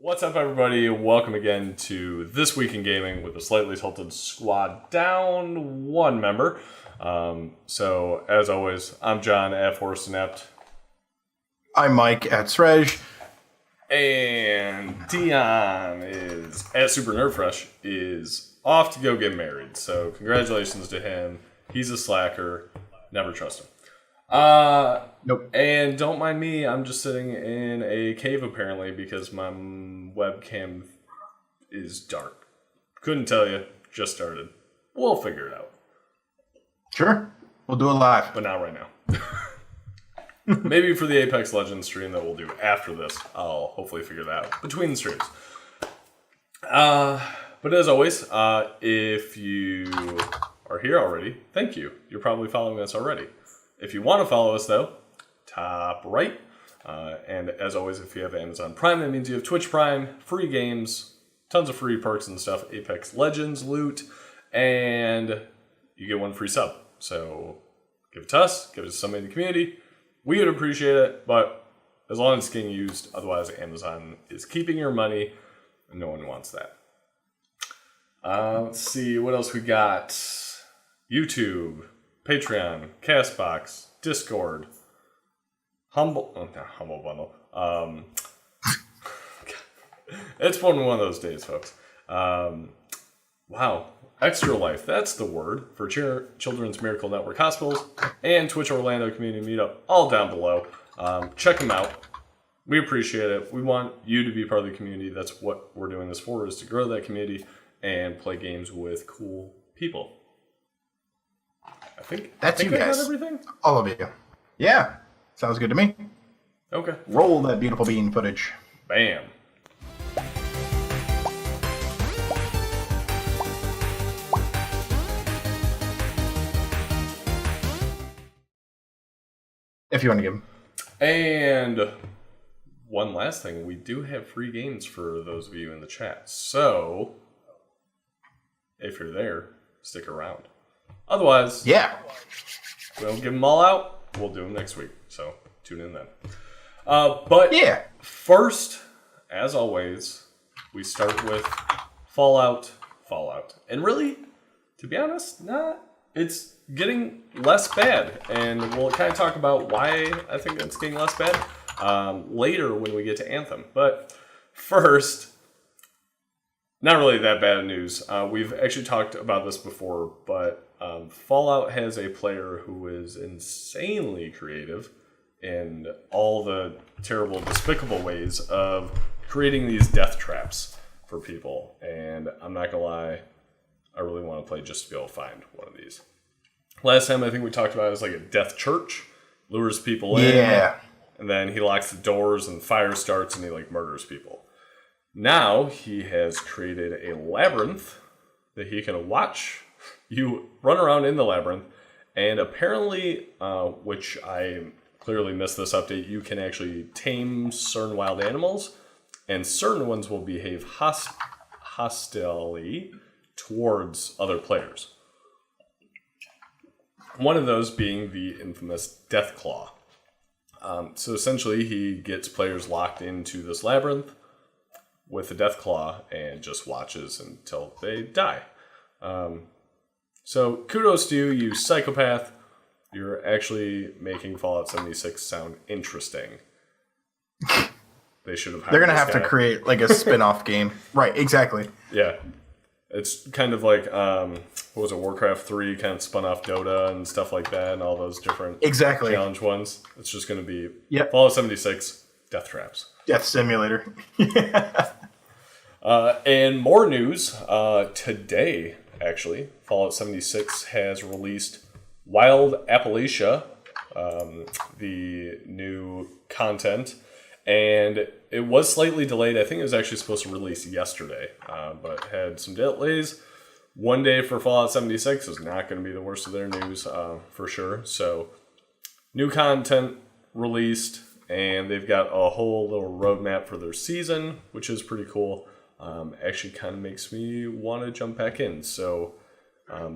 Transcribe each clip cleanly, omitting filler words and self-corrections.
What's up, everybody? Welcome again to This Week in Gaming with a slightly tilted squad down one member. So, as always, I'm John at Forrest Inept. I'm Mike at Srej. And Deion is at Super Nerd Fresh is off to go get married. So, congratulations to him. He's a slacker. Never trust him. Nope. And don't mind me, I'm just sitting in a cave apparently because my webcam is dark. Couldn't tell you, just started. We'll figure it out. Sure. We'll do it live. But not right now. Maybe for the Apex Legends stream that we'll do after this, I'll hopefully figure that out between the streams. But as always, if you are here already, thank you. You're probably following us already. If you want to follow us, though, top right. And as always, if you have Amazon Prime, that means you have Twitch Prime, free games, tons of free perks and stuff, Apex Legends loot, and you get one free sub. So give it to us, give it to somebody in the community. We would appreciate it, but as long as it's getting used, otherwise Amazon is keeping your money, and no one wants that. Let's see, what else we got? YouTube, Patreon, Castbox, Discord, Humble Bundle. It's been one of those days, folks. Wow. Extra Life, that's the word for Children's Miracle Network Hospitals and Twitch Orlando Community Meetup, all down below. Check them out. We appreciate it. We want you to be part of the community. That's what we're doing this for, is to grow that community and play games with cool people. I think that's you guys. Everything? All of you. Yeah. Sounds good to me. Okay. Roll that beautiful bean footage. Bam. If you want to give them. And one last thing, we do have free games for those of you in the chat. So, if you're there, stick around. Otherwise, yeah, we don't give them all out. We'll do them next week. So, tune in then. But yeah, first, as always, we start with Fallout. And really, to be honest, it's getting less bad. And we'll kind of talk about why I think it's getting less bad later when we get to Anthem. But first, not really that bad of news. We've actually talked about this before, but Fallout has a player who is insanely creative in all the terrible, despicable ways of creating these death traps for people. And I'm not going to lie, I really want to play just to be able to find one of these. Last time I think we talked about it was like a death church, lures people in, and then he locks the doors and fire starts and he like murders people. Now he has created a labyrinth that he can watch you run around in the labyrinth, and apparently, which I clearly missed this update, you can actually tame certain wild animals, and certain ones will behave hostilely towards other players. One of those being the infamous Deathclaw. So essentially, he gets players locked into this labyrinth with the Deathclaw and just watches until they die. So kudos to you, you psychopath. You're actually making Fallout 76 sound interesting. They should have hired They're going to have guy. to create like a spin-off game. Right, exactly. Yeah. It's kind of like, what was it, Warcraft 3 kind of spun off Dota and stuff like that and all those different challenge ones. It's just going to be Fallout 76, Death Traps. Death Simulator. And more news, today, actually, Fallout 76 has released Wild Appalachia, the new content, and it was slightly delayed. I think it was actually supposed to release yesterday, but had some delays. One day for Fallout 76 is not going to be the worst of their news, for sure. So, new content released, and they've got a whole little roadmap for their season, which is pretty cool. Actually kind of makes me want to jump back in. So,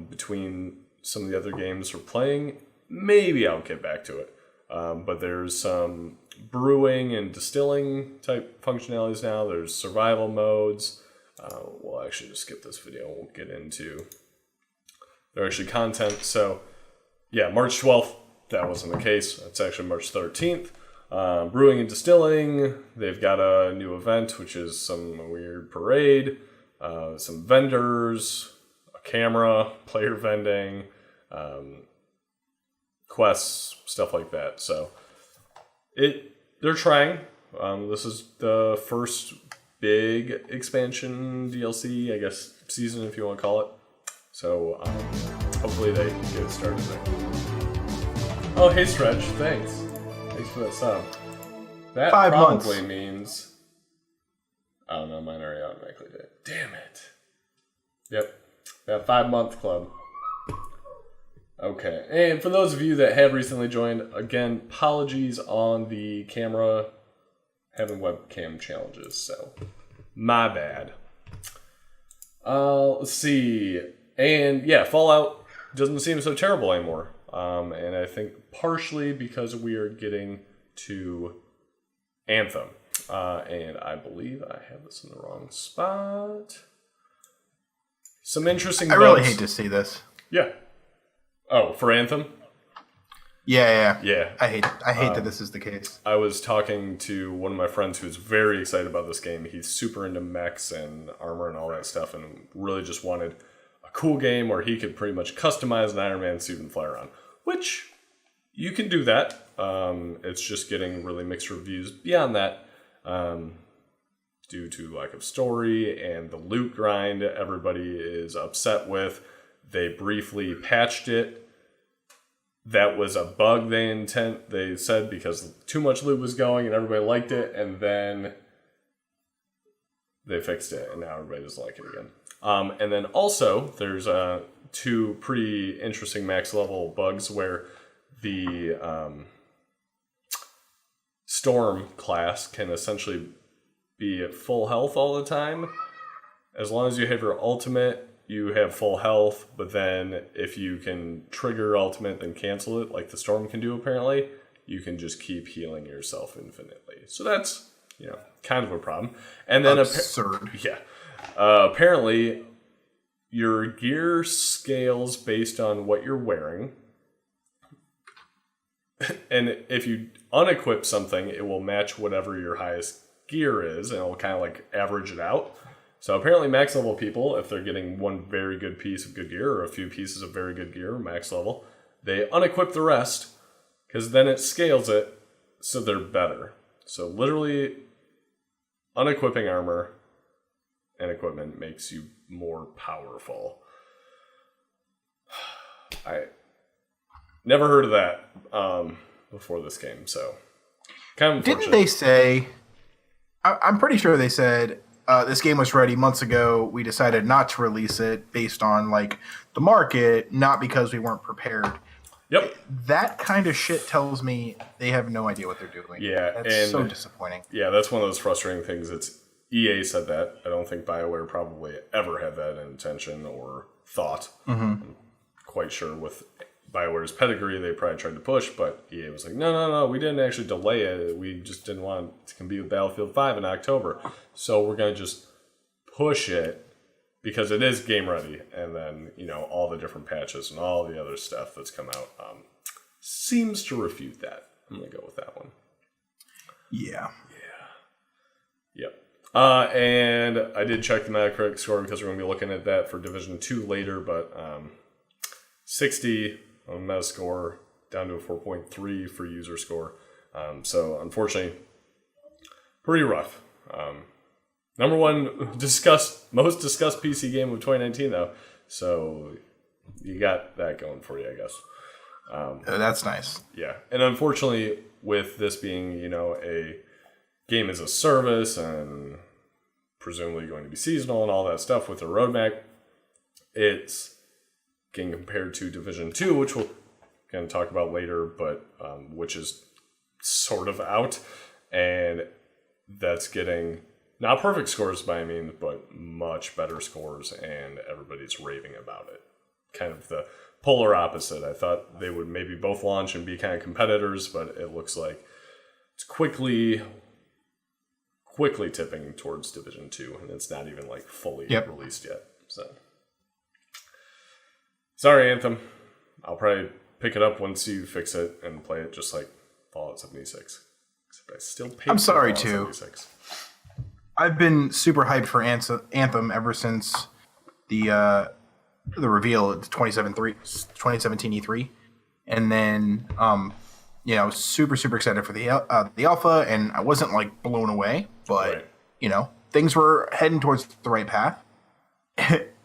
between some of the other games we're playing, maybe I'll get back to it. But there's some brewing and distilling type functionalities now. There's survival modes. We'll actually just skip this video. We'll get into their actually content. So, yeah, March 12th, that wasn't the case. It's actually March 13th. Brewing and distilling, they've got a new event, which is some weird parade, some vendors, a camera, player vending, quests, stuff like that. So they're trying. This is the first big expansion DLC, I guess, season if you want to call it. So hopefully they get it started there. Oh, hey Stretch, thanks. Thanks for that sub. That 5 probably months. means... Oh no, mine already automatically did. Damn it. Yep, that 5-month club. Okay, and for those of you that have recently joined, again, apologies on the camera having webcam challenges, so my bad. Let's see. And yeah, Fallout doesn't seem so terrible anymore. And I think partially because we are getting to Anthem. And I believe I have this in the wrong spot. Some interesting I really bugs. hate to see this. Yeah. Oh, for Anthem? Yeah. Yeah. I hate that this is the case. I was talking to one of my friends who's very excited about this game. He's super into mechs and armor and all that stuff and really just wanted a cool game where he could pretty much customize an Iron Man suit and fly around. Which, you can do that. It's just getting really mixed reviews beyond that. Due to lack of story and the loot grind everybody is upset with. They briefly patched it. That was a bug they said because too much loot was going and everybody liked it, and then they fixed it and now everybody doesn't like it again. And then also there's 2 pretty interesting max level bugs where the Storm class can essentially be at full health all the time. As long as you have your ultimate, you have full health, but then if you can trigger ultimate and cancel it, like the Storm can do apparently, you can just keep healing yourself infinitely. So that's, kind of a problem. And then Absurd. apparently your gear scales based on what you're wearing. And if you unequip something, it will match whatever your highest gear is, and it'll kind of like average it out. So apparently max level people, if they're getting one very good piece of good gear or a few pieces of very good gear, max level, they unequip the rest because then it scales it so they're better. So literally unequipping armor and equipment makes you more powerful. I never heard of that before this game, so kind of unfortunate. Didn't they say... I'm pretty sure they said... this game was ready months ago. We decided not to release it based on the market, not because we weren't prepared. Yep. That kind of shit tells me they have no idea what they're doing. Yeah, that's so disappointing. Yeah, that's one of those frustrating things. EA said that. I don't think BioWare probably ever had that intention or thought. Mm-hmm. I'm quite sure with BioWare's pedigree, they probably tried to push, but EA was like, no, we didn't actually delay it. We just didn't want it to compete with Battlefield 5 in October. So we're going to just push it because it is game ready. And then, all the different patches and all the other stuff that's come out seems to refute that. I'm going to go with that one. Yeah. Yep. And I did check the Metacritic score because we're going to be looking at that for Division 2 later, but 60 on Metascore, down to a 4.3 for user score. So unfortunately, pretty rough. Number one most discussed PC game of 2019 though. So you got that going for you, I guess. That's nice. Yeah. And unfortunately, with this being, a game as a service and presumably going to be seasonal and all that stuff with the roadmap, it's getting compared to Division 2, which we'll kind of talk about later, but which is sort of out. And that's getting not perfect scores by any means, but much better scores, and everybody's raving about it. Kind of the polar opposite. I thought they would maybe both launch and be kind of competitors, but it looks like it's quickly tipping towards Division 2, and it's not even like fully released yet. So, sorry, Anthem. I'll probably pick it up once you fix it and play it just like Fallout 76. Except I still pay. I'm sorry Fallout too. 76. I've been super hyped for Anthem ever since the reveal at 2017 E3, and then I was super excited for the alpha, and I wasn't like blown away, but things were heading towards the right path.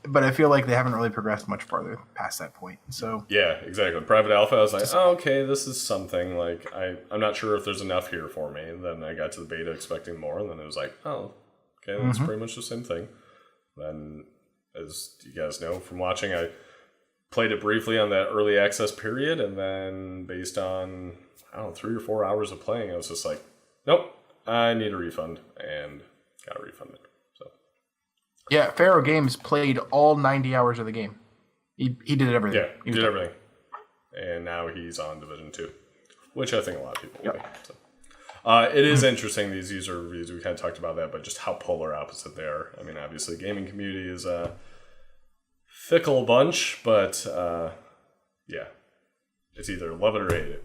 But I feel like they haven't really progressed much farther past that point. So yeah, exactly. Private alpha, I was like, oh, okay, this is something. Like I'm not sure if there's enough here for me. And then I got to the beta expecting more, and then it was like, oh, okay, that's pretty much the same thing. Then, as you guys know from watching, I played it briefly on that early access period, and then based on 3 or 4 hours of playing, I was just like, nope, I need a refund, and got refunded. So yeah, Pharaoh Games played all 90 hours of the game. He did everything. Yeah, he did everything, and now he's on Division 2, which I think a lot of people will be. So. It is interesting, these user reviews. We kind of talked about that, but just how polar opposite they are. I mean, obviously, gaming community is a fickle bunch, but yeah, it's either love it or hate it.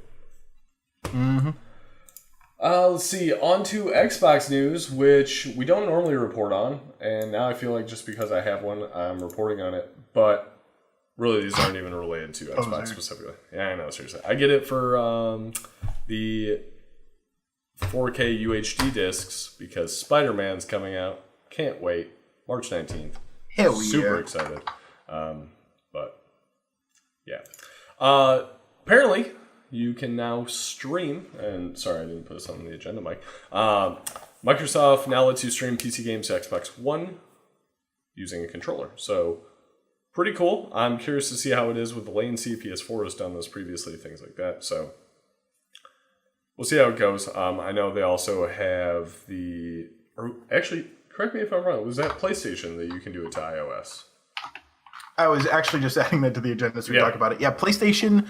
Let's see, on to Xbox news, which we don't normally report on, and now I feel like just because I have one, I'm reporting on it, but really these aren't even related to Xbox specifically. Yeah, I know, seriously. I get it for the 4K UHD discs because Spider-Man's coming out. Can't wait. March 19th. Hell Super excited. But yeah. Apparently, you can now stream, and sorry I didn't put this on the agenda, Mike. Microsoft now lets you stream PC games to Xbox One using a controller. So, pretty cool. I'm curious to see how it is with the latency. PS4 has done this previously, things like that. We'll see how it goes. I know they also have actually, correct me if I'm wrong, was that PlayStation that you can do it to iOS? I was actually just adding that to the agenda so we talk about it. Yeah, PlayStation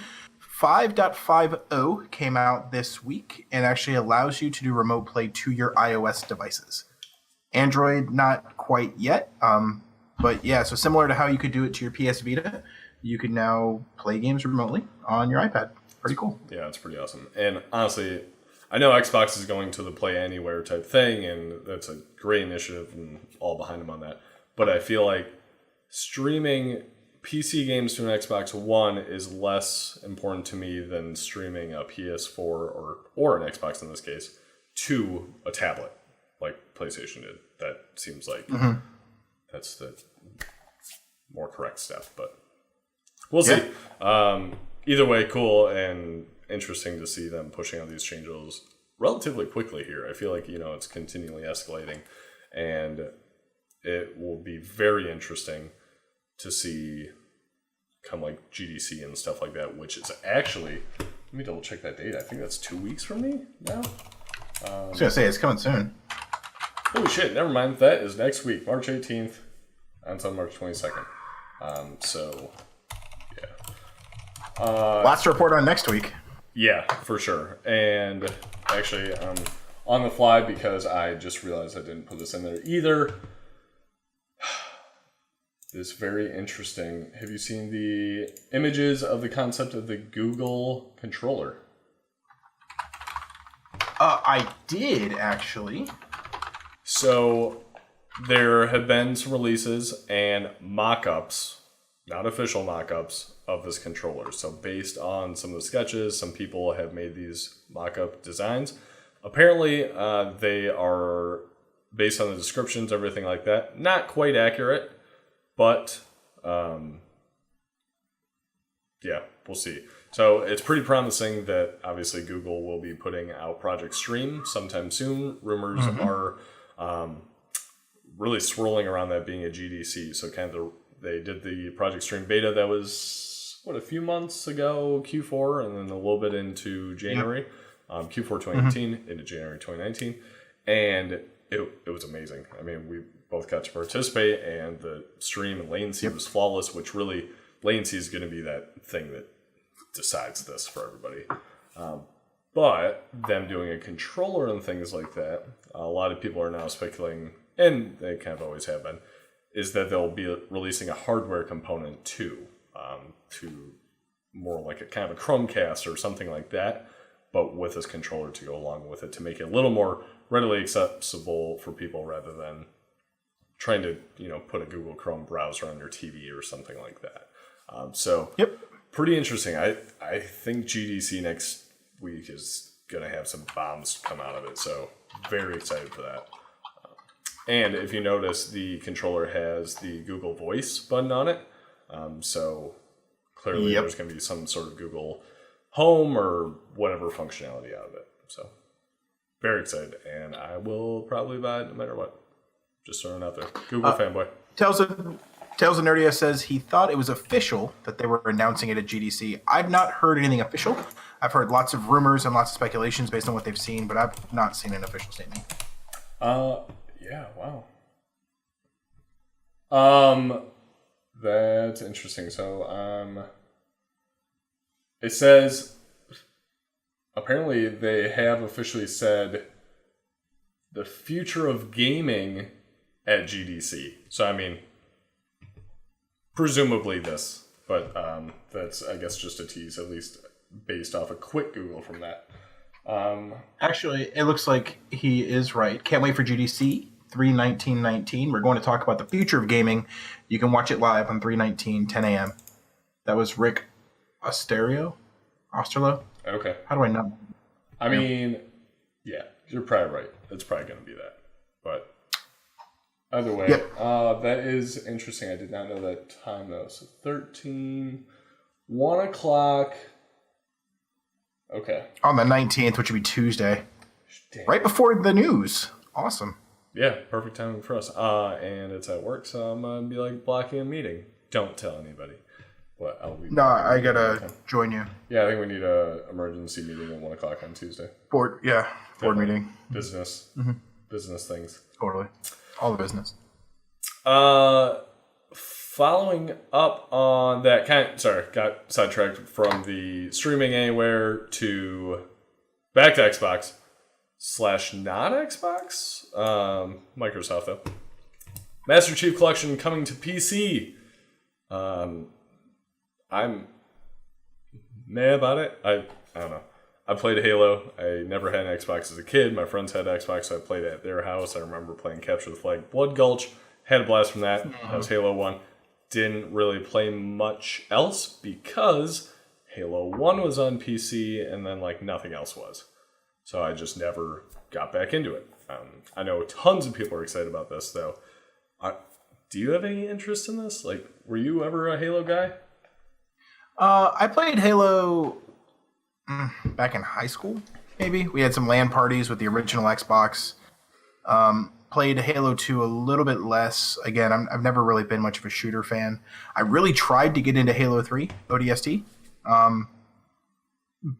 5.50 came out this week and actually allows you to do remote play to your iOS devices. Android, not quite yet. But yeah, so similar to how you could do it to your PS Vita, you can now play games remotely on your iPad. Pretty cool. Yeah, it's pretty awesome. And honestly, I know Xbox is going to the Play Anywhere type thing, and that's a great initiative and all behind them on that. But I feel like streaming PC games to an Xbox One is less important to me than streaming a PS4 or an Xbox in this case to a tablet like PlayStation did. That seems like that's the more correct step, but we'll see. Either way, cool and interesting to see them pushing out these changes relatively quickly here. I feel like, it's continually escalating, and it will be very interesting to see come like GDC and stuff like that, which is actually, let me double check that date. I think that's 2 weeks from me now. I was going to say, it's coming soon. Holy shit, never mind. That is next week, March 18th until March 22nd. So, yeah. Lots to report on next week. Yeah, for sure. And actually, on the fly, because I just realized I didn't put this in there either. This very interesting. Have you seen the images of the concept of the Google controller? I did, actually. So, there have been some releases and mock-ups, not official mock-ups, of this controller. So based on some of the sketches, some people have made these mock-up designs. Apparently, they are, based on the descriptions, everything like that, not quite accurate, but yeah, we'll see. So it's pretty promising that obviously Google will be putting out Project Stream sometime soon. Rumors are really swirling around that being a GDC. So they did the Project Stream beta that was a few months ago, Q4, and then a little bit into January, Q4 2018 into January 2019, and it was amazing. I mean, we both got to participate, and the stream and latency was flawless, which really, latency is going to be that thing that decides this for everybody. But them doing a controller and things like that, a lot of people are now speculating, and they kind of always have been, is that they'll be releasing a hardware component too, to more like a kind of a Chromecast or something like that, but with this controller to go along with it to make it a little more readily accessible for people rather than trying to, put a Google Chrome browser on your TV or something like that. Yep. Pretty interesting. I think GDC next week is going to have some bombs come out of it, so very excited for that. And if you notice, the controller has the Google Voice button on it, so clearly there's going to be some sort of Google Home or whatever functionality out of it. So very excited, and I will probably buy it no matter what. Just throwing it out there. Google fanboy. Tales of Nerdia says he thought it was official that they were announcing it at GDC. I've not heard anything official. I've heard lots of rumors and lots of speculations based on what they've seen, but I've not seen an official statement. Yeah, wow. That's interesting. So, it says apparently they have officially said the future of gaming at GDC. So, I mean, presumably this, but that's, I guess, just a tease, at least based off a quick Google from that. Actually, it looks like he is right. Can't wait for GDC 3/19/19. We're going to talk about the future of gaming. You can watch it live on 3/19, 10 a.m. That was Rick Osterlo? Okay. How do I know? I mean, yeah, you're probably right. It's probably going to be that. But either way, that is interesting. I did not know that time, though. So 1 o'clock. Okay. On the 19th, which would be Tuesday. Damn. Right before the news. Awesome. Yeah, perfect timing for us. And it's at work, so I'm going to be like blocking a meeting. Don't tell anybody. But I'll be. No, I got to join you. Yeah, I think we need a emergency meeting at 1 o'clock on Tuesday. Board meeting. Business. Mm-hmm. Business things. Totally. All the business. Following up on that got sidetracked from the streaming anywhere to back to Xbox / not Xbox. Microsoft though. Master Chief Collection coming to PC. I'm mad about it. I don't know. I played Halo. I never had an Xbox as a kid. My friends had Xbox, so I played at their house. I remember playing Capture the Flag Blood Gulch. Had a blast from that. That was Halo 1. Didn't really play much else because Halo 1 was on PC and then like nothing else was. So I just never got back into it. I know tons of people are excited about this though. Do you have any interest in this? Like, were you ever a Halo guy? I played Halo back in high school, maybe. We had some LAN parties with the original Xbox. Played Halo 2 a little bit less. Again, I've never really been much of a shooter fan. I really tried to get into Halo 3 ODST,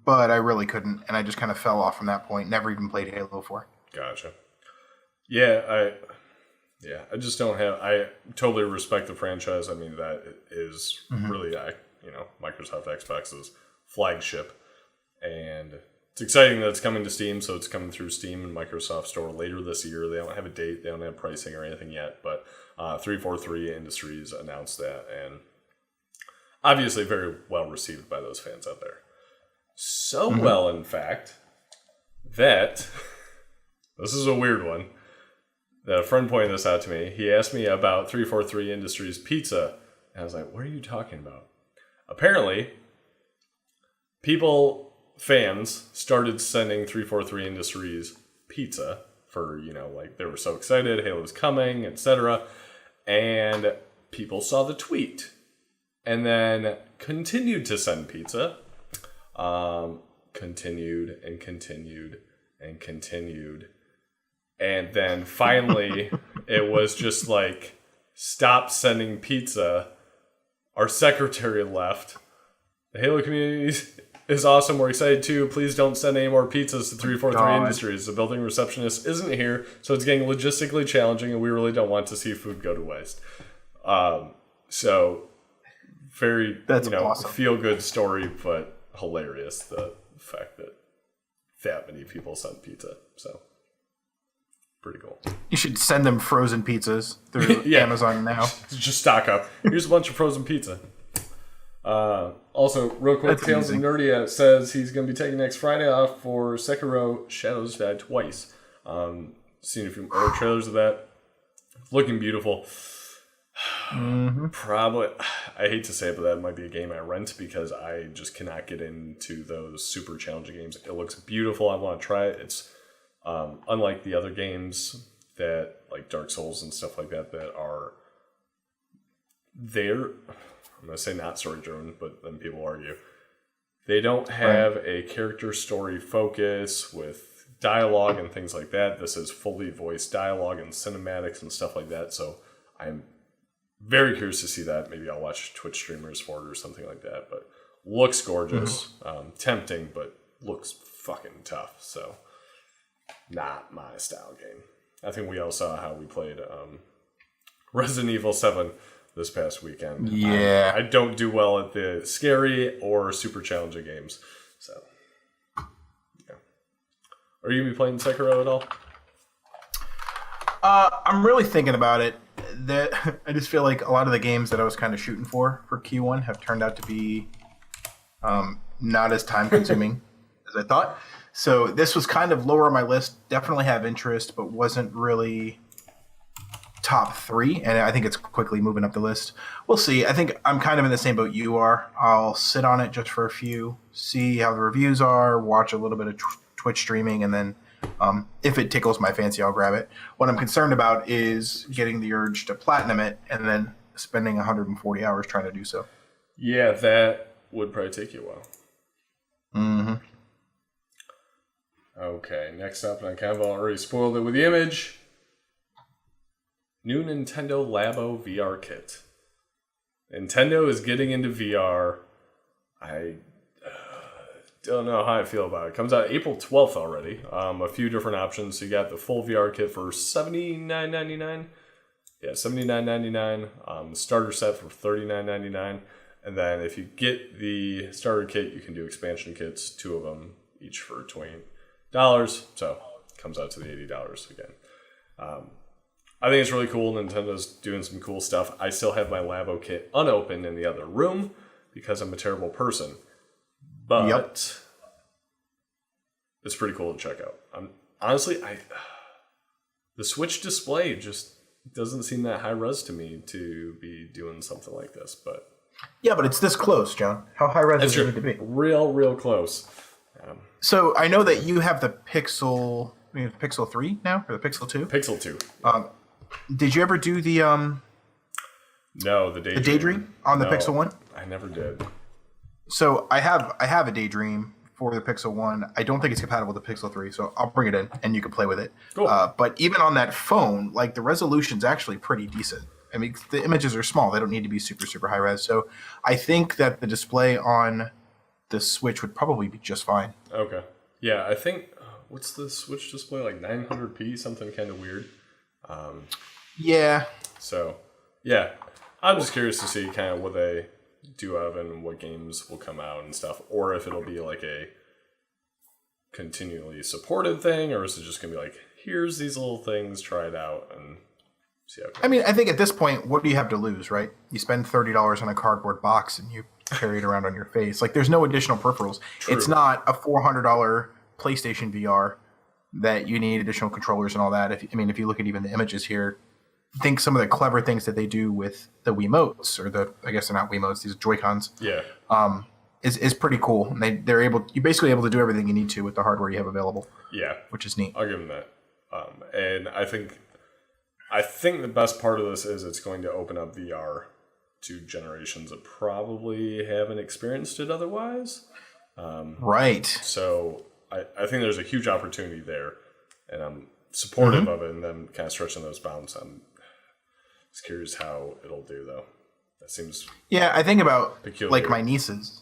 but I really couldn't, and I just kind of fell off from that point. Never even played Halo 4. Gotcha. I just don't have. I totally respect the franchise. I mean, that is really, Microsoft Xbox's flagship, and it's exciting that it's coming to Steam. So it's coming through Steam and Microsoft Store later this year. They don't have a date. They don't have pricing or anything yet. But 343 Industries announced that, and obviously very well received by those fans out there. So well, in fact, that this is a weird one. That a friend pointed this out to me. He asked me about 343 Industries pizza. And I was like, what are you talking about? Apparently, fans started sending 343 Industries pizza for, they were so excited, Halo was coming, etc. And people saw the tweet and then continued to send pizza. Continued and continued and continued. And then finally, it was just like, stop sending pizza. Our secretary left. The Halo community is awesome. We're excited too. Please don't send any more pizzas to 343 Industries. The building receptionist isn't here, so it's getting logistically challenging, and we really don't want to see food go to waste. So, very, awesome. Feel-good story, but hilarious. The fact that that many people sent pizza. So pretty cool. You should send them frozen pizzas through Amazon now. Just stock up. Here's a bunch of frozen pizza. Also, real quick, Tales of Nerdy says he's going to be taking next Friday off for Sekiro Shadows Die Twice. Seen a few early trailers of that. Looking beautiful. Probably, I hate to say it, but that might be a game I rent because I just cannot get into those super challenging games. It looks beautiful. I want to try it. It's unlike the other games that, like Dark Souls and stuff like that, that are there. I'm going to say not story driven, but then people argue. They don't have a character story focus with dialogue and things like that. This is fully voiced dialogue and cinematics and stuff like that. So I'm very curious to see that. Maybe I'll watch Twitch streamers for it or something like that. But looks gorgeous. Tempting, but looks fucking tough. So not my style game. I think we all saw how we played Resident Evil 7 this past weekend. Yeah. I don't do well at the scary or super challenging games. So, yeah. Are you going to be playing Sekiro at all? I'm really thinking about it. I just feel like a lot of the games that I was kind of shooting for Q1 have turned out to be not as time consuming as I thought. So this was kind of lower on my list. Definitely have interest, but wasn't really top 3, and I think it's quickly moving up the list. We'll see. I think I'm kind of in the same boat you are. I'll sit on it just for a few, see how the reviews are, watch a little bit of Twitch streaming, and then if it tickles my fancy, I'll grab it. What I'm concerned about is getting the urge to platinum it and then spending 140 hours trying to do so. Yeah, that would probably take you a while. Mm-hmm. Okay, next up, and I kind of already spoiled it with the image. New Nintendo Labo VR kit. Nintendo is getting into VR. I don't know how I feel about it. Comes out April 12th already. A few different options. So you got the full VR kit for $79.99. Yeah, $79.99. Starter set for $39.99. And then if you get the starter kit, you can do expansion kits, 2 of them, each for $20. So it comes out to the $80 again. I think it's really cool. Nintendo's doing some cool stuff. I still have my Labo kit unopened in the other room because I'm a terrible person. But it's pretty cool to check out. Honestly, the Switch display just doesn't seem that high res to me to be doing something like this. But yeah, but it's this close, John. How high res does it need to be? Real close. So I know that you have the Pixel. I mean, Pixel 3 now or the Pixel 2? Pixel 2. Did you ever do the No, the Daydream. The Daydream on the Pixel 1? I never did. So I have a Daydream for the Pixel 1. I don't think it's compatible with the Pixel 3, so I'll bring it in and you can play with it. Cool. But even on that phone, like the resolution's actually pretty decent. I mean, the images are small. They don't need to be super high res. So I think that the display on the Switch would probably be just fine. Okay. Yeah, I think what's the Switch display, like 900p, something kind of weird. Yeah. So, yeah. I'm just curious to see kind of what they do of and what games will come out and stuff, or if it'll be like a continually supported thing, or is it just going to be like, here's these little things, try it out and see how it goes. I mean, I think at this point, what do you have to lose, right? You spend $30 on a cardboard box and you carry it around on your face. Like, there's no additional peripherals. True. It's not a $400 PlayStation VR that you need additional controllers and all that. If you look at even the images here, think some of the clever things that they do with the Wiimotes, or I guess they're not Wiimotes, these Joy-Cons. Yeah. Is pretty cool. And you're basically able to do everything you need to with the hardware you have available. Yeah. Which is neat. I'll give them that. And I think the best part of this is it's going to open up VR to generations that probably haven't experienced it otherwise. Right. So I think there's a huge opportunity there, and I'm supportive of it, and then kind of stretching those bounds. I'm just curious how it'll do, though. That seems I think about peculiar. Like my nieces.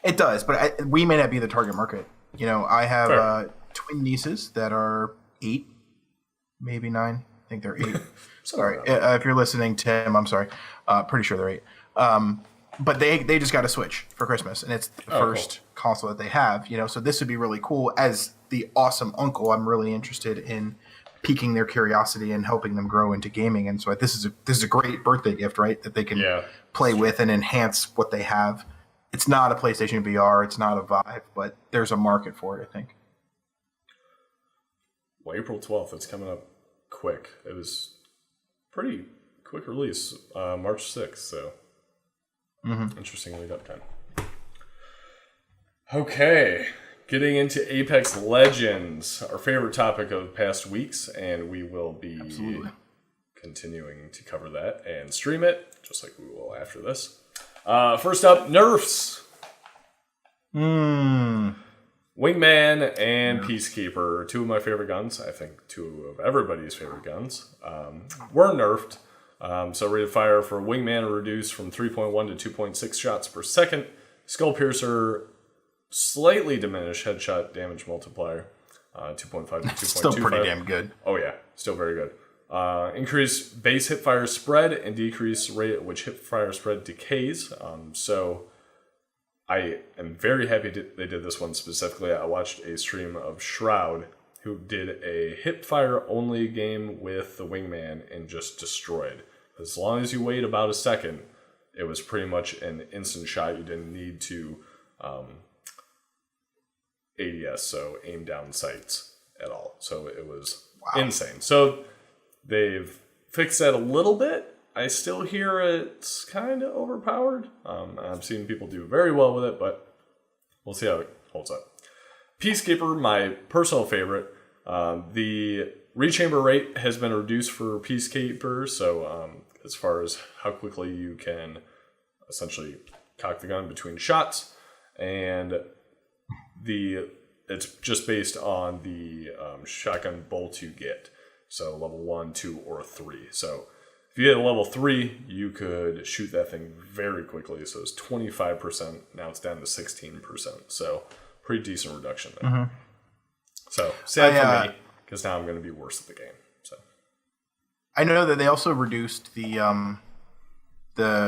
It does, but we may not be the target market. You know, I have twin nieces that are 8, maybe 9. I think they're 8. Sorry, if you're listening, Tim, I'm sorry. Pretty sure they're 8. but they just got a Switch for Christmas, and it's the first console that they have. So this would be really cool. As the awesome uncle, I'm really interested in piquing their curiosity and helping them grow into gaming. And so this is a great birthday gift, right? That they can play with and enhance what they have. It's not a PlayStation VR, it's not a Vive, but there's a market for it, I think. Well, April 12th, it's coming up quick. It was pretty quick release, March 6th, so interesting lead up time. Okay, getting into Apex Legends, our favorite topic of the past weeks, and we will be continuing to cover that and stream it, just like we will after this. First up, Nerfs. Wingman and Peacekeeper, two of my favorite guns. I think two of everybody's favorite guns. Were nerfed. So rate of fire for Wingman reduced from 3.1 to 2.6 shots per second. Skull Piercer slightly diminished headshot damage multiplier, 2.5 to 2.25. Still pretty damn good. Oh yeah, still very good. Increase base hipfire spread and decrease rate at which hipfire spread decays. So I am very happy they did this one specifically. I watched a stream of Shroud, who did a hipfire only game with the Wingman and just destroyed. As long as you wait about a second, it was pretty much an instant shot. You didn't need to ADS, so aim down sights at all. So it was insane. So they've fixed that a little bit. I still hear it's kind of overpowered. I've seen people do very well with it, but we'll see how it holds up. Peacekeeper, my personal favorite. The rechamber rate has been reduced for Peacekeeper, so as far as how quickly you can essentially cock the gun between shots, and it's just based on the shotgun bolt you get. So level 1, 2, or 3. So if you get a level 3, you could shoot that thing very quickly. So it's 25%. Now it's down to 16%. So pretty decent reduction there. So sad for me, because now I'm going to be worse at the game. So I know that they also reduced the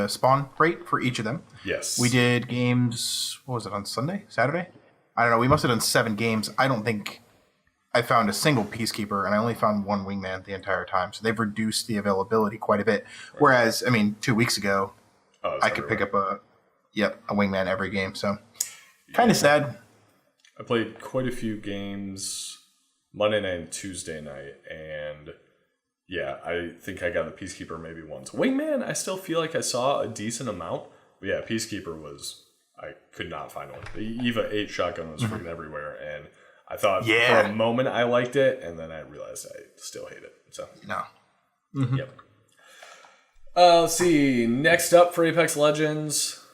spawn rate for each of them. Yes. We did games, what was it, on Sunday? Saturday? I don't know. We must have done 7 games. I don't think I found a single Peacekeeper, and I only found one Wingman the entire time. So they've reduced the availability quite a bit. Whereas, 2 weeks ago, I could pick up a Wingman every game. So kind of sad. I played quite a few games Monday night and Tuesday night, and yeah, I think I got the Peacekeeper maybe once. Wingman, I still feel like I saw a decent amount. But yeah, Peacekeeper I could not find one. The EVA 8 shotgun was freaking everywhere, and I thought for a moment I liked it, and then I realized I still hate it. So no. Yep. Let's see. Next up for Apex Legends,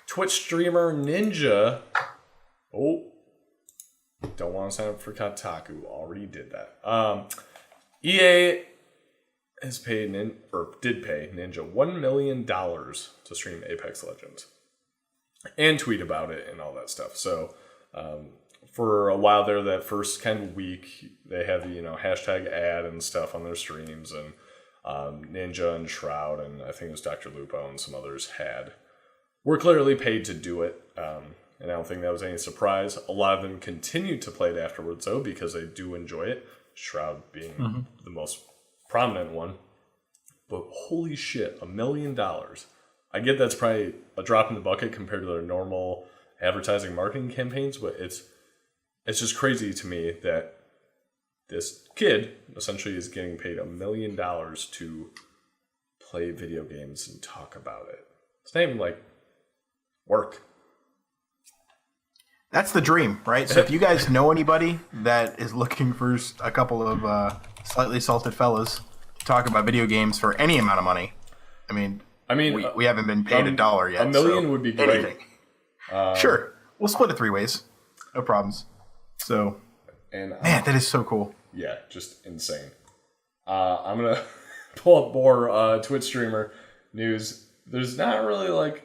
Twitch streamer Ninja. Oh, don't want to sign up for Kotaku. Already did that. EA has did pay Ninja $1 million to stream Apex Legends and tweet about it and all that stuff. So for a while there, that first kind of week, they had the hashtag ad and stuff on their streams, and Ninja and Shroud and I think it was Dr. Lupo and some others were clearly paid to do it. And I don't think that was any surprise. A lot of them continued to play it afterwards, though, because they do enjoy it. Shroud being the most prominent one. But holy shit, $1 million. I get that's probably a drop in the bucket compared to their normal advertising marketing campaigns, but it's just crazy to me that this kid essentially is getting paid $1 million to play video games and talk about it. It's not even like work. That's the dream, right? So if you guys know anybody that is looking for a couple of slightly salted fellas to talk about video games for any amount of money, we haven't been paid $1 yet. $1 million would be great. Sure. We'll split it 3 ways. No problems. So, man, that is so cool. Yeah, just insane. I'm going to pull up more Twitch streamer news. There's not really like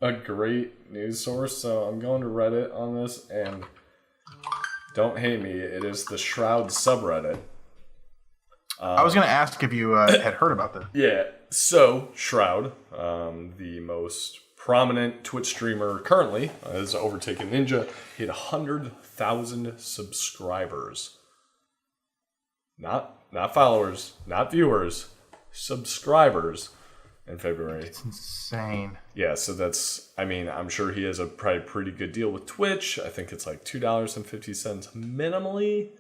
a great news source, so I'm going to Reddit on this, and don't hate me, it is the Shroud subreddit. I was going to ask if you had heard about this. Yeah, so Shroud, the most prominent Twitch streamer currently, has overtaken Ninja. He had 100,000 subscribers. Not followers, not viewers, subscribers in February. It's insane. Yeah, so that's, I mean, I'm sure he has a probably pretty good deal with Twitch. I think it's like $2.50 minimally.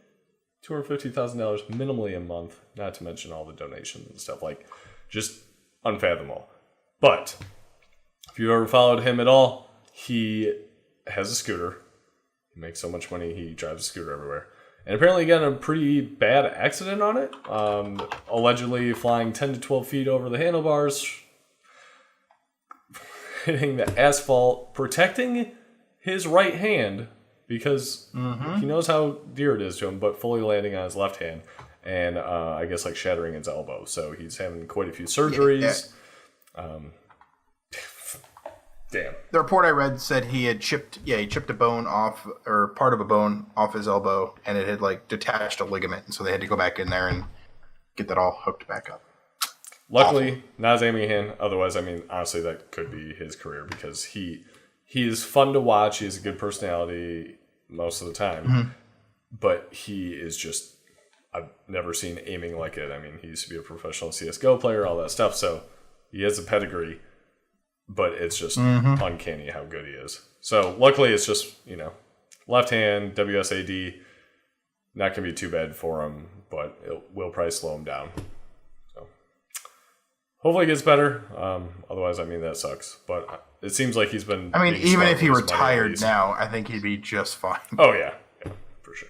$250,000 minimally a month, not to mention all the donations and stuff, like just unfathomable. But if you've ever followed him at all, he has a scooter. He makes so much money, he drives a scooter everywhere. And apparently he got in a pretty bad accident on it, allegedly flying 10 to 12 feet over the handlebars, hitting the asphalt, protecting his right hand, because he knows how dear it is to him, but fully landing on his left hand and I guess like shattering his elbow. So he's having quite a few surgeries. Damn. The report I read said he had chipped a bone off, or part of a bone off his elbow, and it had like detached a ligament, and so they had to go back in there and get that all hooked back up. Luckily, not his aiming hand. Otherwise, I mean, honestly, that could be his career, because he is fun to watch. He has a good personality most of the time, but he is just, I've never seen aiming like it. I mean, he used to be a professional CSGO player, all that stuff, so he has a pedigree, but it's just uncanny how good he is. So luckily it's just, left hand, WSAD, not going to be too bad for him, but it will probably slow him down. So hopefully it gets better. Otherwise, I mean, that sucks, but it seems like he's been... I mean, even if he retired now, I think he'd be just fine. Oh, yeah, for sure.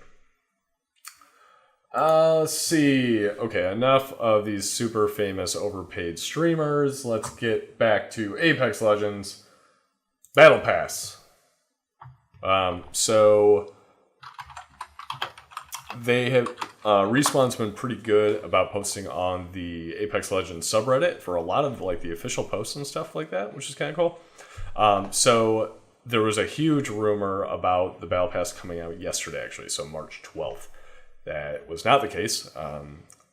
Let's see. Okay, enough of these super famous overpaid streamers. Let's get back to Apex Legends Battle Pass. So they have... Respawn's been pretty good about posting on the Apex Legends subreddit for a lot of like the official posts and stuff like that, which is kind of cool. So there was a huge rumor about the Battle Pass coming out yesterday, actually, so March 12th. That was not the case.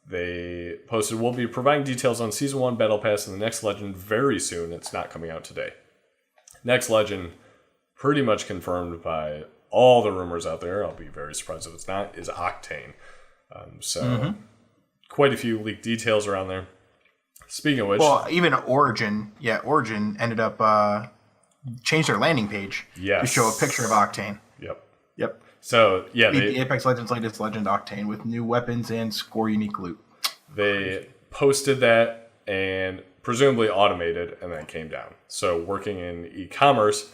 They posted, we'll be providing details on Season 1 Battle Pass and the next Legend very soon. It's not coming out today. Next Legend, pretty much confirmed by all the rumors out there, I'll be very surprised if it's not, is Octane. Quite a few leaked details around there. Speaking of which... Well, even Origin ended up changed their landing page to show a picture of Octane. Yep. So, yeah, the Apex Legends latest Legend Octane with new weapons and score unique loot. They posted that and presumably automated, and then it came down. So, working in e-commerce,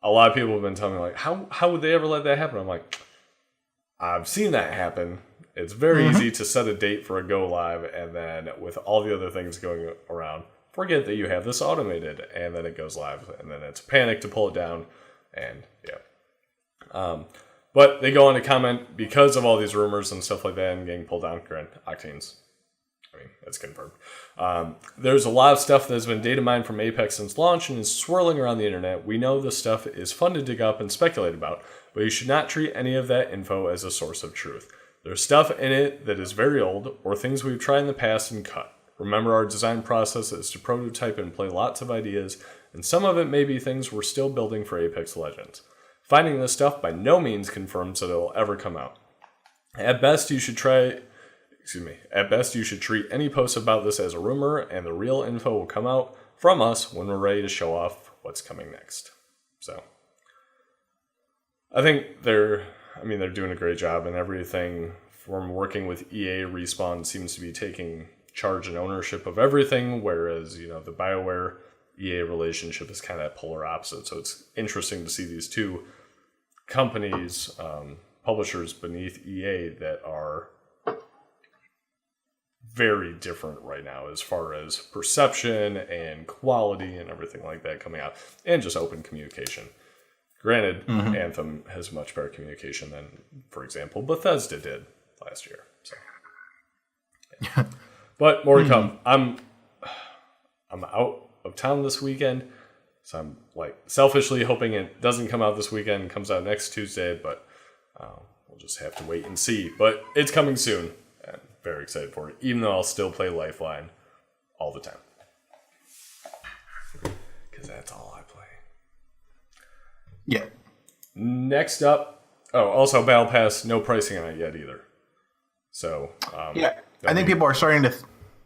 a lot of people have been telling me, like, how would they ever let that happen? I'm like, I've seen that happen. It's very easy to set a date for a go live, and then with all the other things going around, forget that you have this automated, and then it goes live, and then it's a panic to pull it down, and yeah. But they go on to comment, because of all these rumors and stuff like that and getting pulled down, Octane's, I mean, that's confirmed. There's a lot of stuff that has been data mined from Apex since launch and is swirling around the internet. We know this stuff is fun to dig up and speculate about, but you should not treat any of that info as a source of truth. There's stuff in it that is very old, or things we've tried in the past and cut. Remember, our design process is to prototype and play lots of ideas, and some of it may be things we're still building for Apex Legends. Finding this stuff by no means confirms that it'll ever come out. At best, you should treat any posts about this as a rumor, and the real info will come out from us when we're ready to show off what's coming next. So, I think they're doing a great job, and everything from working with EA. Respawn seems to be taking charge and ownership of everything, whereas, the BioWare EA relationship is kind of polar opposite. So it's interesting to see these two companies, publishers beneath EA, that are very different right now as far as perception and quality and everything like that coming out, and just open communication. Granted, Anthem has much better communication than, for example, Bethesda did last year. So, yeah. But more to come. I'm out of town this weekend, so I'm like selfishly hoping it doesn't come out this weekend and comes out next Tuesday, but we'll just have to wait and see. But it's coming soon. very excited for it, even though I'll still play Lifeline all the time. Because that's all I play. Yeah. Next up, also Battle Pass, no pricing on it yet either. So, yeah, I think people are starting to.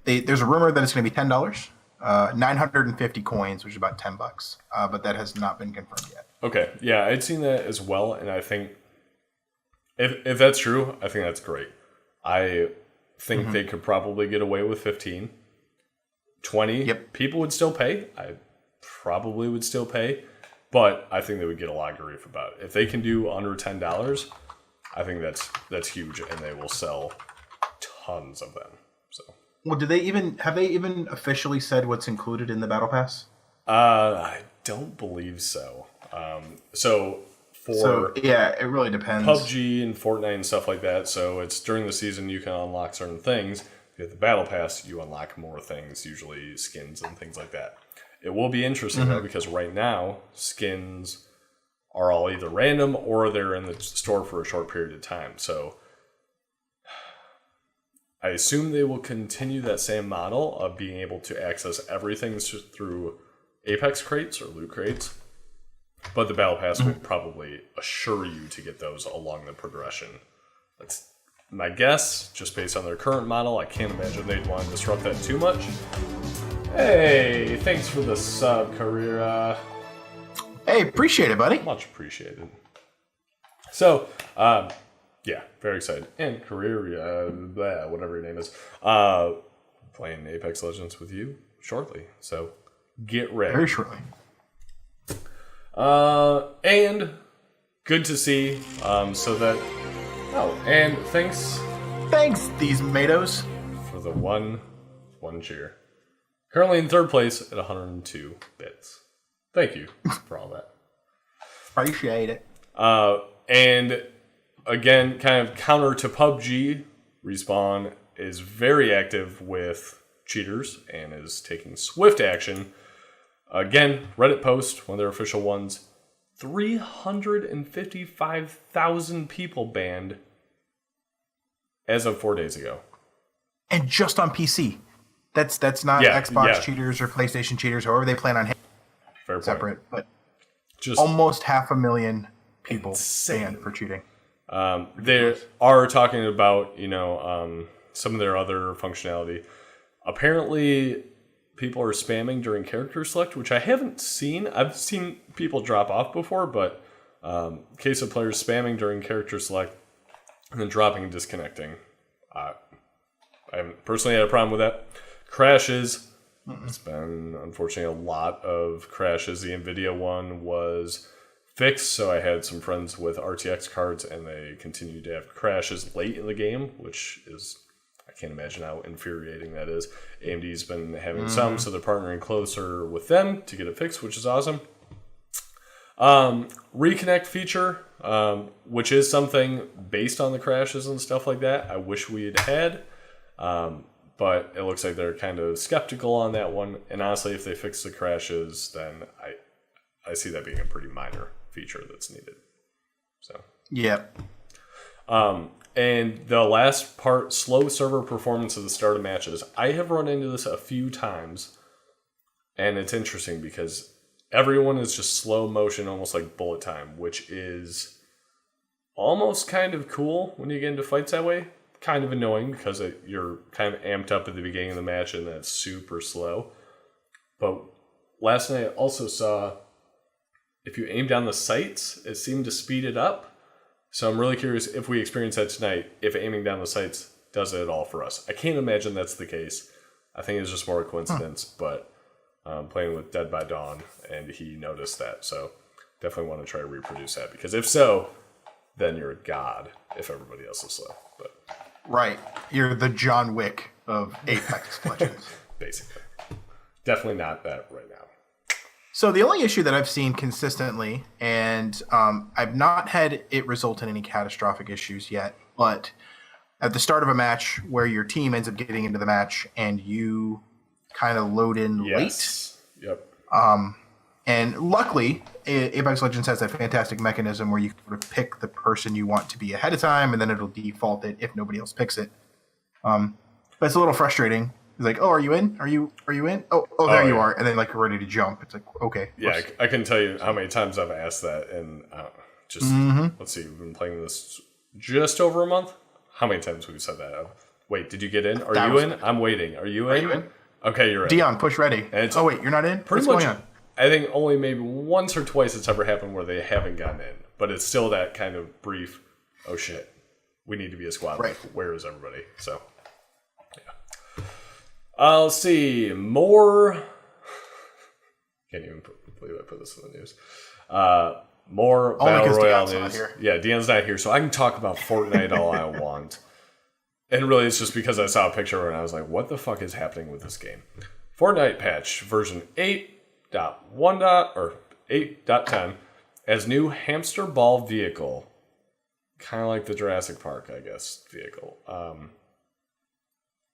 There's a rumor that it's going to be $10, 950 coins, which is about $10, but that has not been confirmed yet. Okay, yeah, I'd seen that as well, and I think if that's true, I think that's great. I think they could probably get away with 15. 20, Yep. People would still pay. I probably would still pay, but I think they would get a lot of grief about it. If they can do under $10, I think that's huge, and they will sell tons of them. So, well, have they even officially said what's included in the Battle Pass? I don't believe so. So yeah, it really depends. PUBG and Fortnite and stuff like that. So it's during the season you can unlock certain things. If you have the Battle Pass, you unlock more things, usually skins and things like that. It will be interesting though, because right now skins are all either random or they're in the store for a short period of time. So I assume they will continue that same model of being able to access everything through Apex crates or loot crates. But the Battle Pass will probably assure you to get those along the progression. That's my guess, just based on their current model. I can't imagine they'd want to disrupt that too much. Hey, thanks for the sub, Carrera. Hey, appreciate it, buddy. Much appreciated. So, yeah, very excited. And Carrera, whatever your name is, playing Apex Legends with you shortly. So, get ready. Very shortly. And good to see. And Thanks, these tomatoes. for the one cheer. Currently in third place at 102 bits. Thank you for all that. Appreciate it. And again, kind of counter to PUBG, Respawn is very active with cheaters and is taking swift action. Again, Reddit post, one of their official ones, 355,000 people banned as of 4 days ago. And just on PC. That's not Xbox cheaters or PlayStation cheaters, however they plan on Fair separate. point. But Just almost 500,000 people insane. banned for cheating. They are talking about, some of their other functionality. Apparently, people are spamming during character select, which I haven't seen. I've seen people drop off before, but case of players spamming during character select and then dropping and disconnecting. I haven't personally had a problem with that. Crashes. It's been, unfortunately, a lot of crashes. The NVIDIA one was fixed, so I had some friends with RTX cards, and they continued to have crashes late in the game, which is, I can't imagine how infuriating that is. AMD's been having some, so they're partnering closer with them to get it fixed, which is awesome. Reconnect feature, which is something based on the crashes and stuff like that, I wish we had. But it looks like they're kind of skeptical on that one. And honestly, if they fix the crashes, then I see that being a pretty minor feature that's needed. So Yeah. And the last part, slow server performance at the start of matches. I have run into this a few times, and it's interesting because everyone is just slow motion, almost like bullet time, which is almost kind of cool when you get into fights that way. Kind of annoying because you're kind of amped up at the beginning of the match and then it's super slow. But last night I also saw if you aim down the sights, it seemed to speed it up. So I'm really curious if we experience that tonight, if aiming down the sights does it at all for us. I can't imagine that's the case. I think it's just more a coincidence, but playing with Dead by Dawn and he noticed that. So definitely want to try to reproduce that because if so, then you're a god if everybody else is slow. But Right. You're the John Wick of Apex Legends. basically. Definitely not that right now. So the only issue that I've seen consistently, and I've not had it result in any catastrophic issues yet, but at the start of a match where your team ends up getting into the match and you kind of load in late. Yep. And luckily, Apex Legends has that fantastic mechanism where you can sort of pick the person you want to be ahead of time, and then it'll default it if nobody else picks it. But it's a little frustrating. He's like, "Oh, are you in? Are you in? Oh, there you are." And then like ready to jump. It's like, okay. Yeah, I couldn't tell you how many times I've asked that, and let's see, we've been playing this just over a month. How many times we've said that? Wait, did you get in? Are you in? I'm waiting. Are you in? Okay, you're in. Deion, push ready. Oh wait, you're not in? Pretty much. Going on? I think only maybe once or twice it's ever happened where they haven't gotten in, but it's still that kind of brief. Oh shit, we need to be a squad. Right. Like, where is everybody? So. Let's see. More. Can't even believe I put this in the news. More Battle Royale news. Yeah, Deion's not here, so I can talk about Fortnite all I want. And really, it's just because I saw a picture and I was like, what the fuck is happening with this game? Fortnite patch version 8.1. Or 8.10 as new hamster ball vehicle. Kind of like the Jurassic Park, I guess, vehicle.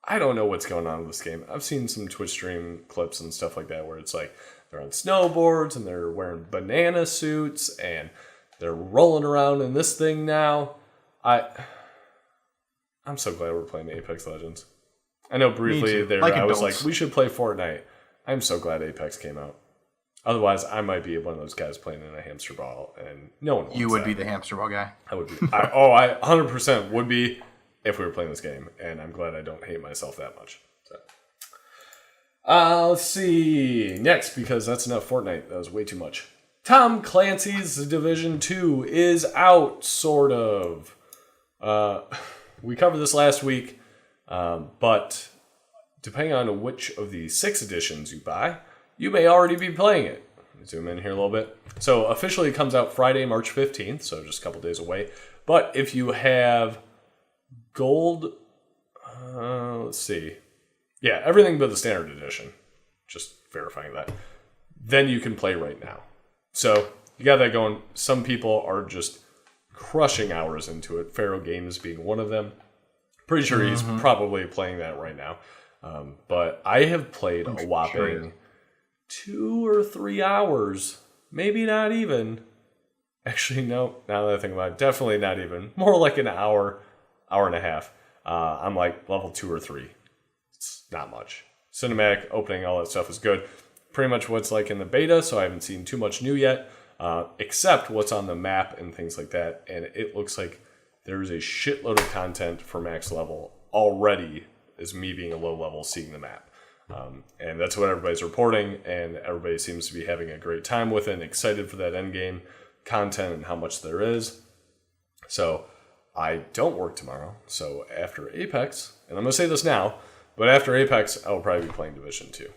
I don't know what's going on with this game. I've seen some Twitch stream clips and stuff like that where it's like they're on snowboards and they're wearing banana suits and they're rolling around in this thing now. I'm so glad we're playing Apex Legends. I know briefly there I was like, we should play Fortnite. I'm so glad Apex came out. Otherwise, I might be one of those guys playing in a hamster ball and no one wants You would be the hamster ball guy. I would be. I 100% would be. If we were playing this game, and I'm glad I don't hate myself that much. So. Let's see. Next, because that's enough Fortnite. That was way too much. Tom Clancy's Division 2 is out, sort of. We covered this last week, but depending on which of the 6 editions you buy, you may already be playing it. Let me zoom in here a little bit. So officially it comes out Friday, March 15th, so just a couple days away. But if you have Gold, let's see. Yeah, everything but the standard edition. Just verifying that. Then you can play right now. So you got that going. Some people are just crushing hours into it. Pharaoh Games being one of them. Pretty sure he's probably playing that right now. But I have played a whopping 2 or 3 hours. Maybe not even. Actually, no. Now that I think about it, definitely not even. More like an hour and a half. I'm like level 2 or 3. It's not much. Cinematic opening, all that stuff is good. Pretty much what's like in the beta, so I haven't seen too much new yet, except what's on the map and things like that. And it looks like there's a shitload of content for max level already, as me being a low level seeing the map. And that's what everybody's reporting, and everybody seems to be having a great time with it and excited for that end game content and how much there is. So I don't work tomorrow, so after Apex, and I'm going to say this now, but after Apex, I will probably be playing Division 2.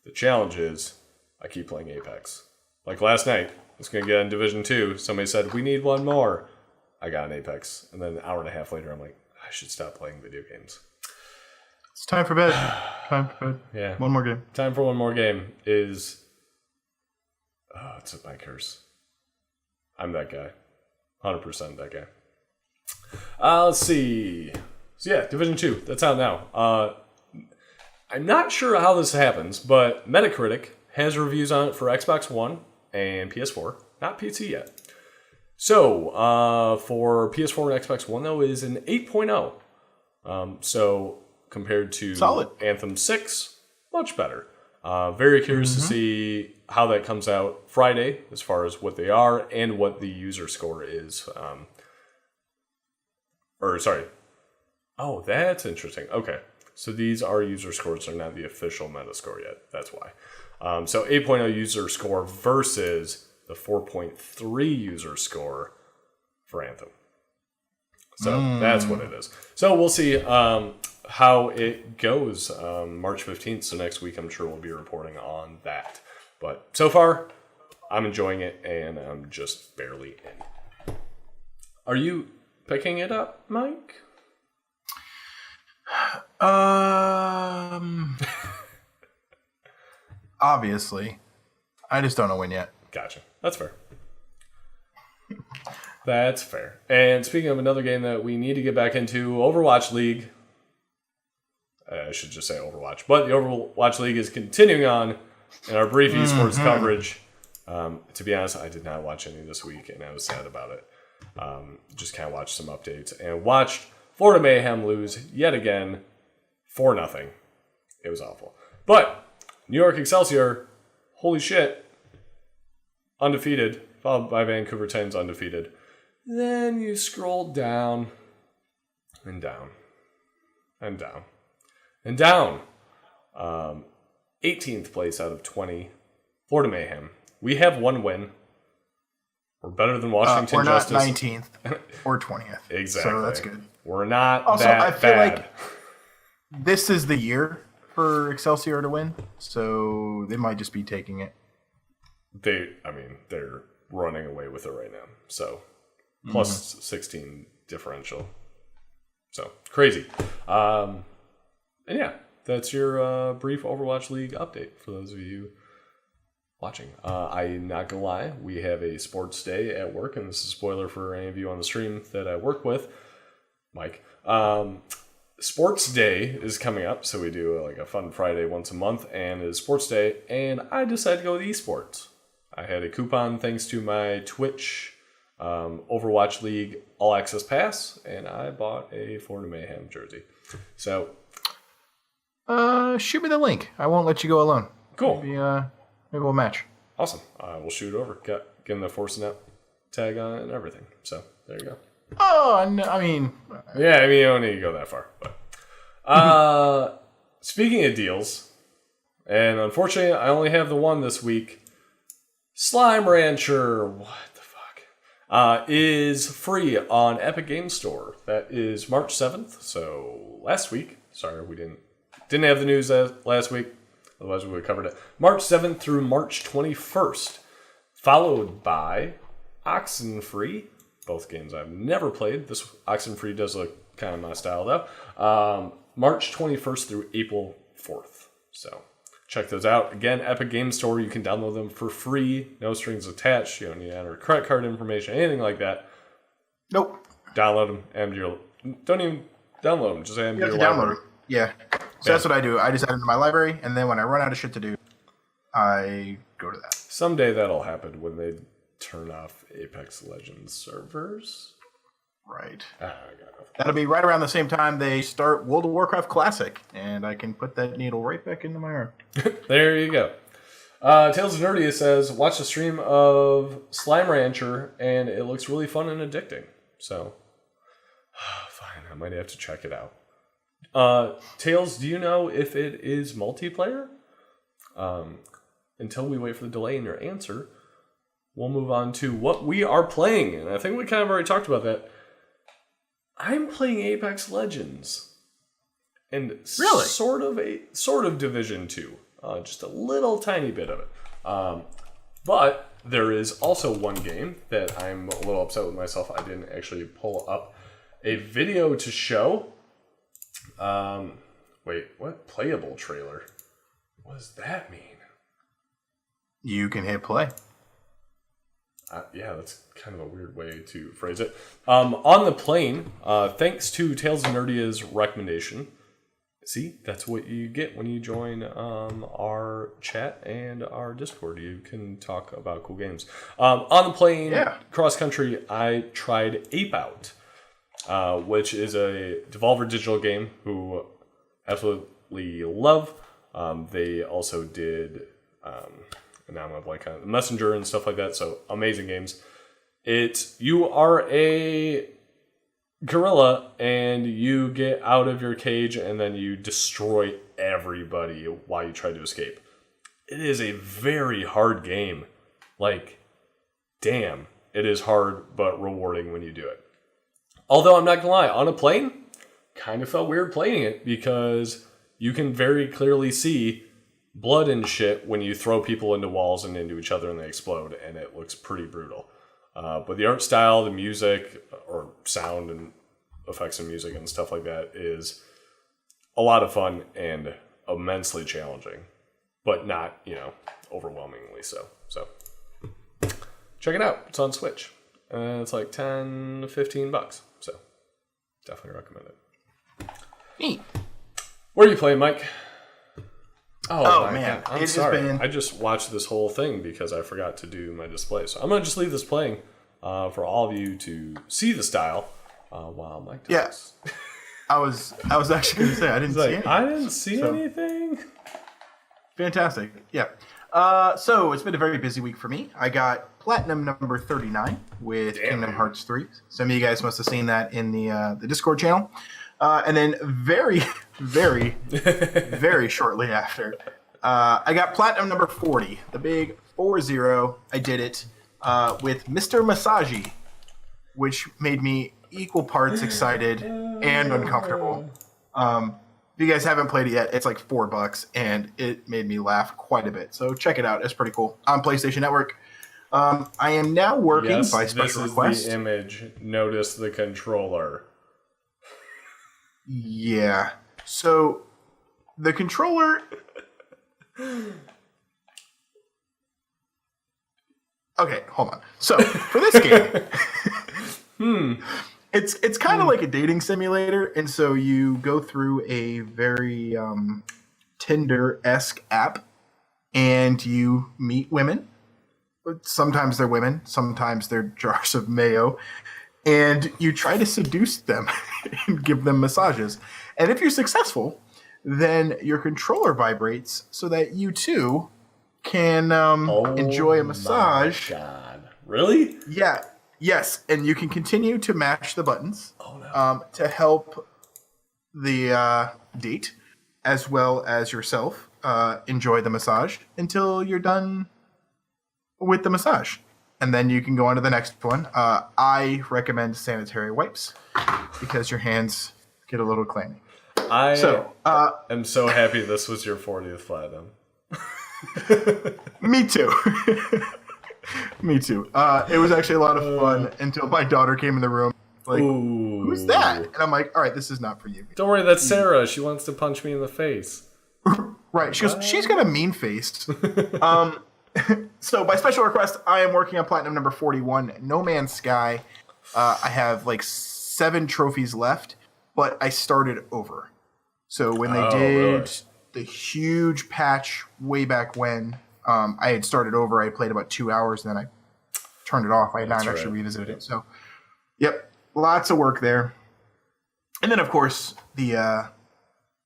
The challenge is, I keep playing Apex. Like last night, I was going to get in Division 2, somebody said, we need one more. I got an Apex, and then an hour and a half later, I'm like, I should stop playing video games. It's time for bed. Yeah. One more game. Time for one more game is... Oh, it's my curse. I'm that guy. 100% that guy. Let's see. So yeah, Division 2. That's out now. I'm not sure how this happens, but Metacritic has reviews on it for Xbox One and PS4. Not PC yet. So, for PS4 and Xbox One, though, it is an 8.0. So, compared to Solid. Anthem 6, much better. Very curious to see how that comes out Friday, as far as what they are and what the user score is. Oh, that's interesting. Okay. So these are user scores. They're not the official Metascore yet. That's why. So 8.0 user score versus the 4.3 user score for Anthem. So that's what it is. So we'll see how it goes March 15th. So next week, I'm sure we'll be reporting on that. But so far, I'm enjoying it, and I'm just barely in. Are you picking it up, Mike? Obviously. I just don't know when yet. Gotcha. That's fair. That's fair. And speaking of another game that we need to get back into, Overwatch League. I should just say Overwatch. But the Overwatch League is continuing on in our brief esports coverage. To be honest, I did not watch any this week, and I was sad about it. Just kind of watched some updates and watched Florida Mayhem lose yet again 4-0. It was awful. But New York Excelsior, holy shit, undefeated, followed by Vancouver Titans undefeated. Then you scroll down and down and down and down. 18th place out of 20, Florida Mayhem. We have one win. We're better than Washington Justice. We're not 19th or 20th. Exactly. So that's good. We're not also, that I feel bad. like this is the year for Excelsior to win, so they might just be taking it. They're running away with it right now. So, plus 16 differential. So, crazy. And yeah, that's your brief Overwatch League update for those of you watching. I'm not gonna lie, we have a sports day at work, and this is a spoiler for any of you on the stream that I work with, Mike. Sports day is coming up, so we do like a fun Friday once a month, and it's sports day, and I decided to go with esports. I had a coupon thanks to my Twitch Overwatch League All Access Pass, and I bought a Florida Mayhem jersey. So, shoot me the link. I won't let you go alone. Cool. Maybe we'll match. Awesome. We'll shoot it over. Get the Force Net tag on it and everything. So, there you go. Oh, no, I mean... Yeah, you don't need to go that far. But speaking of deals, and unfortunately, I only have the one this week. Slime Rancher, what the fuck, is free on Epic Games Store. That is March 7th, so last week. Sorry, we didn't have the news last week. Otherwise, we would have covered it. March 7th through March 21st, followed by Oxenfree. Both games I've never played. This Oxenfree does look kind of my style, though. March 21st through April 4th. So check those out. Again, Epic Games Store. You can download them for free. No strings attached. You don't need to enter credit card information, anything like that. Nope. Download them. Don't even download them. Just add them to your download library. them. Yeah. So that's what I do. I just add them to my library, and then when I run out of shit to do, I go to that. Someday that'll happen when they turn off Apex Legends servers. Right. I got nothing. That'll be right around the same time they start World of Warcraft Classic, and I can put that needle right back into my arm. There you go. Tales of Nerdia says, watch the stream of Slime Rancher, and it looks really fun and addicting. So, fine, I might have to check it out. Tails, do you know if it is multiplayer? Until we wait for the delay in your answer, we'll move on to what we are playing. And I think we kind of already talked about that. I'm playing Apex Legends. And really? sort of Division 2. Just a little tiny bit of it. But there is also one game that I'm a little upset with myself. I didn't actually pull up a video to show. Wait, what? Playable trailer? What does that mean? You can hit play. Yeah, that's kind of a weird way to phrase it. On the plane, thanks to Tales of Nerdia's recommendation. See, that's what you get when you join our chat and our Discord. You can talk about cool games. On the plane, cross country, I tried Ape Out, which is a Devolver Digital game who absolutely love. They also did... and now I'm gonna blank on Messenger and stuff like that. So amazing games. You are a gorilla and you get out of your cage and then you destroy everybody while you try to escape. It is a very hard game. Like, damn, it is hard but rewarding when you do it. Although I'm not gonna lie, on a plane, kind of felt weird playing it because you can very clearly see blood and shit when you throw people into walls and into each other and they explode, and it looks pretty brutal. But the art style, the music, or sound and effects and music and stuff like that is a lot of fun and immensely challenging, but not, overwhelmingly so. So check it out. It's on Switch. It's like $10 to $15. So definitely recommend it. Neat. Where are you playing, Mike? Oh man, I'm sorry. I just watched this whole thing because I forgot to do my display. So I'm going to just leave this playing for all of you to see the style. Wow, Mike. Yeah. I was actually going to say I didn't see anything. I didn't see anything. Fantastic. Yeah. So it's been a very busy week for me. I got platinum number 39 with Kingdom Hearts 3. Some of you guys must have seen that in the Discord channel. And then very, very, very shortly after, I got platinum number 40, the big 40. I did it with Mr. Masagi, which made me equal parts excited and uncomfortable. If you guys haven't played it yet, it's like $4, and it made me laugh quite a bit. So check it out; it's pretty cool on PlayStation Network. I am now working by special request. This is the image. Notice the controller. Yeah. So the controller. Okay, hold on. So for this game, it's kind of like a dating simulator, and so you go through a very Tinder-esque app, and you meet women. Sometimes they're women, sometimes they're jars of mayo, and you try to seduce them and give them massages. And if you're successful, then your controller vibrates so that you too can enjoy a massage. Oh my God. Really? Yeah. Yes, and you can continue to mash the buttons to help the date as well as yourself enjoy the massage until you're done with the massage. And then you can go on to the next one. I recommend sanitary wipes because your hands get a little clammy. I am so happy this was your 40th platinum. Me too. Me too. It was actually a lot of fun until my daughter came in the room. Like, who's that? And I'm like, all right, this is not for you. Don't worry, that's Sarah. She wants to punch me in the face. Right. She goes, she's got a mean face. So by special request, I am working on platinum number 41, No Man's Sky. I have like 7 trophies left, but I started over. So when they did the huge patch way back when, I had started over. I played about 2 hours, and then I turned it off. I had not actually revisited it. So, yep, lots of work there. And then, of course, the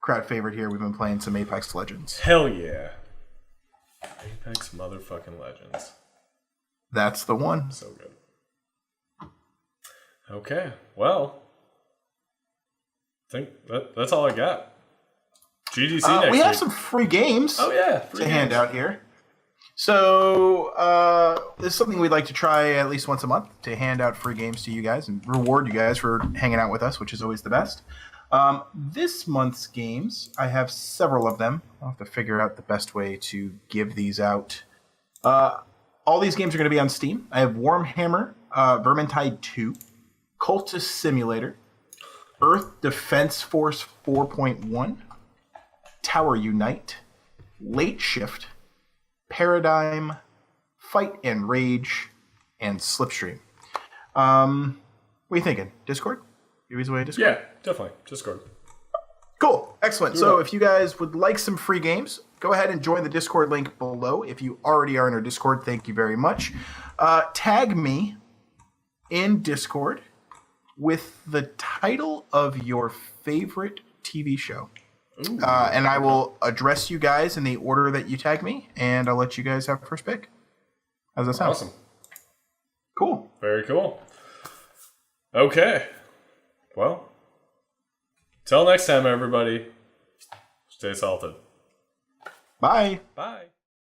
crowd favorite here, we've been playing some Apex Legends. Hell yeah. Apex motherfucking Legends. That's the one. So good. Okay, well, I think that's all I got. GDC next week. We have some free games hand out here. So this is something we'd like to try at least once a month, to hand out free games to you guys and reward you guys for hanging out with us, which is always the best. This month's games, I have several of them. I'll have to figure out the best way to give these out. All these games are going to be on Steam. I have Warhammer, Vermintide 2, Cultist Simulator, Earth Defense Force 4.1, Tower Unite, Late Shift, Paradigm, Fight and Rage, and Slipstream. What are you thinking? Discord? You use away Discord? Yeah, definitely. Discord. Cool. Excellent. So if you guys would like some free games, go ahead and join the Discord link below. If you already are in our Discord, thank you very much. Tag me in Discord with the title of your favorite TV show. And I will address you guys in the order that you tag me, and I'll let you guys have first pick. How's that sound? Awesome. Cool. Very cool. Okay. Well, till next time, everybody. Stay salted. Bye. Bye.